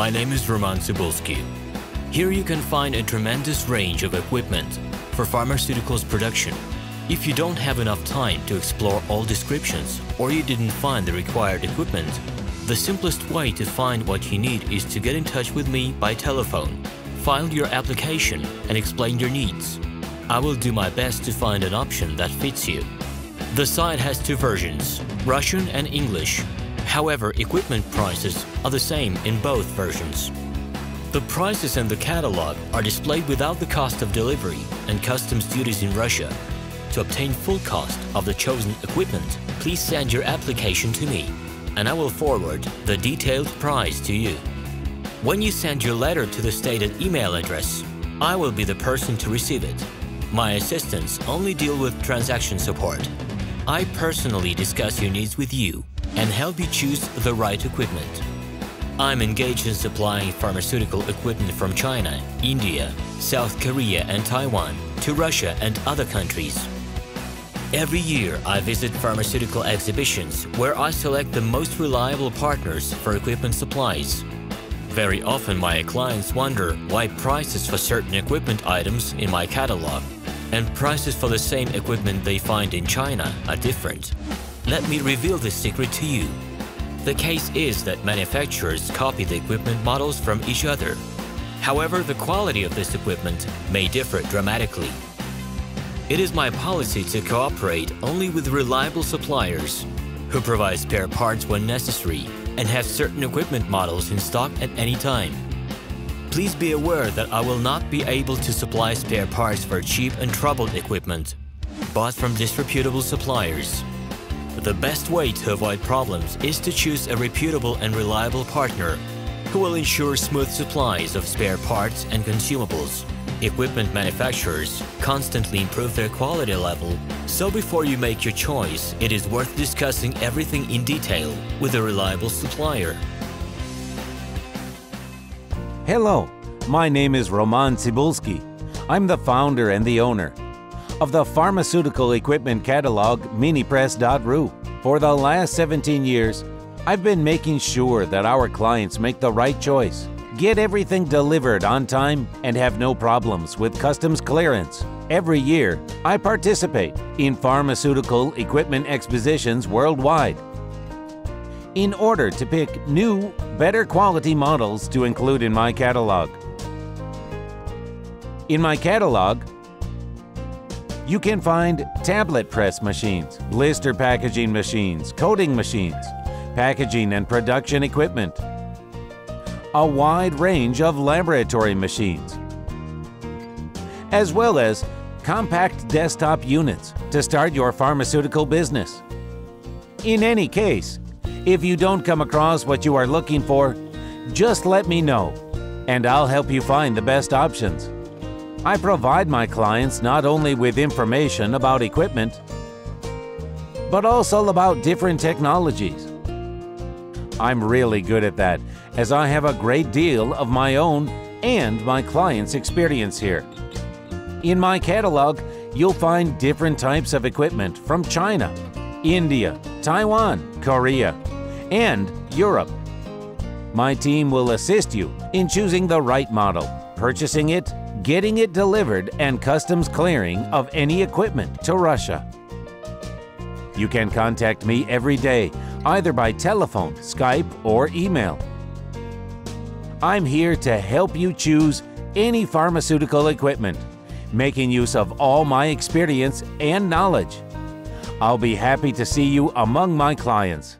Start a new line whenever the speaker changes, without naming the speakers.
my name is RomanTsibulsky. Here you can find a tremendous range of equipment for pharmaceuticals production. If you don't have enough time to explore all descriptions or you didn't find the required equipment, the simplest way to find what you need is to get in touch with me by telephone, file your application and explain your needs. I will do my best to find an option that fits you. The site has two versions, Russian and English. However, equipment prices are the same in both versions. The prices in the catalog are displayed without the cost of delivery and customs duties in Russia. To obtain full cost of the chosen equipment, please send your application to me, and I will forward the detailed price to you. When you send your letter to the stated email address, I will be the person to receive it. My assistants only deal with transaction support. I personally discuss your needs with you and help you choose the right equipment. I'm engaged in supplying pharmaceutical equipment from China, India, South Korea and Taiwan to Russia and other countries. Every year I visit pharmaceutical exhibitions where I select the most reliable partners for equipment supplies. Very often my clients wonder why prices for certain equipment items in my catalog and prices for the same equipment they find in China are different. Let me reveal this secret to you. The case is that manufacturers copy the equipment models from each other. However, the quality of this equipment may differ dramatically. It is my policy to cooperate only with reliable suppliers who provide spare parts when necessary and have certain equipment models in stock at any time. Please be aware that I will not be able to supply spare parts for cheap and troubled equipment bought from disreputable suppliers. The best way to avoid problems is to choose a reputable and reliable partner who will ensure smooth supplies of spare parts and consumables. Equipment manufacturers constantly improve their quality level, so before you make your choice, it is worth discussing everything in detail with a reliable supplier.
Hello, my name is RomanTsibulsky. I'm the founder and the owner of the pharmaceutical equipment catalog Minipress.ru. For the last 17 years, I've been making sure that our clients make the right choice, get everything delivered on time, and have no problems with customs clearance. Every year, I participate in pharmaceutical equipment expositions worldwide in order to pick new, better quality models to include in my catalog. In my catalog, you can find tablet press machines, blister packaging machines, coating machines, packaging and production equipment, a wide range of laboratory machines, as well as compact desktop units to start your pharmaceutical business. In any case, if you don't come across what you are looking for, just let me know, and I'll help you find the best options. I provide my clients not only with information about equipment, but also about different technologies. I'm really good at that, as I have a great deal of my own and my clients' experience here. In my catalog, you'll find different types of equipment from China, India, Taiwan, Korea, and Europe. My team will assist you in choosing the right model, purchasing it, getting it delivered, and customs clearing of any equipment to Russia. You can contact me every day, either by telephone, Skype, or email. I'm here to help you choose any pharmaceutical equipment, making use of all my experience and knowledge. I'll be happy to see you among my clients.